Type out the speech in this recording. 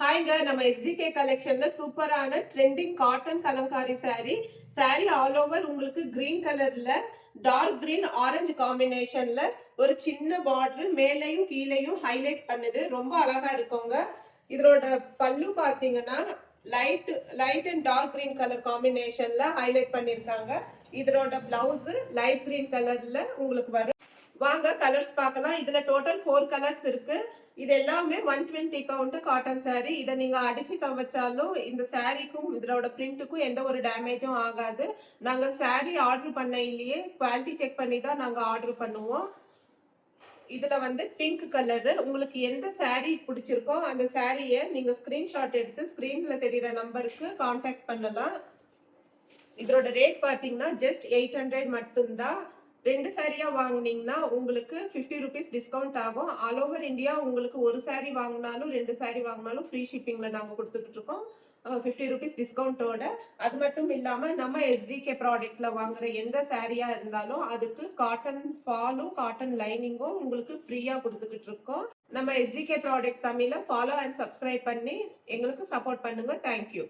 ஹாய்ங்க, நம்ம எஸ்ஜிகே கலெக்ஷன்ல சூப்பரான trending cotton Kalamkari saree all over உங்களுக்கு கிரீன் கலர்ல டார்க் கிரீன் ஆரஞ்சு காம்பினேஷன்ல ஒரு சின்ன பார்டர் மேலையும் கீழையும் ஹைலைட் பண்ணுது. ரொம்ப அழகா இருக்குங்க. இதோட பல்லு பாத்தீங்கன்னா light light and dark green colour காம்பினேஷன்ல ஹைலைட் பண்ணிருக்காங்க. இதோட பிளவுஸ் லைட் கிரீன் கலர்ல உங்களுக்கு வரும். வாங்க கலர்ஸ் பார்க்கலாம். இதுல டோட்டல் 4 கலர்ஸ் இருக்கு. இது எல்லாமே 120 கவுண்ட் காட்டன் saree. இதை நீங்க அடிச்சு துவைச்சாலும் இந்த சாரீக்கும் இதோட பிரிண்ட்டுக்கும் எந்த ஒரு டேமேஜும் ஆகாது. நாங்க saree ஆர்டர் பண்ணையிலேயே குவாலிட்டி செக் பண்ணி தான் நாங்க ஆர்டர் பண்ணுவோம். இதுல வந்து பிங்க் கலரு உங்களுக்கு எந்த saree பிடிச்சிருக்கோ அந்த சாரியை நீங்க ஸ்கிரீன்ஷாட் எடுத்து ஸ்கிரீன்ல தெரியுற நம்பருக்கு கான்டாக்ட் பண்ணலாம். இதோட ரேட் பாத்தீங்கன்னா ஜஸ்ட் 800 மட்டும்தான். 2 சாரியா வாங்குனீங்கன்னா உங்களுக்கு 50 ருபீஸ் டிஸ்கவுண்ட் ஆகும். ஆல் ஓவர் இந்தியா உங்களுக்கு ஒரு சாரி வாங்கினாலும் 2 சாரி வாங்கினாலும் ஃப்ரீ ஷிப்பிங்ல நாங்க கொடுத்துட்டு இருக்கோம். 50 ருபீஸ் டிஸ்கவுண்டோட. அது மட்டும் இல்லாம நம்ம எஸ்டிகே ப்ராடக்ட்ல வாங்குற எந்த சாரியா இருந்தாலும் அதுக்கு காட்டன் ஃபாலும் காட்டன் லைனிங்கும் உங்களுக்கு ஃப்ரீயா கொடுத்துக்கிட்டு இருக்கோம். நம்ம எஸ்டிகே ப்ராடக்ட் தமிழ ஃபாலோ அண்ட் சப்ஸ்கிரைப் பண்ணி எங்களுக்கு சப்போர்ட் பண்ணுங்க. தேங்க்யூ.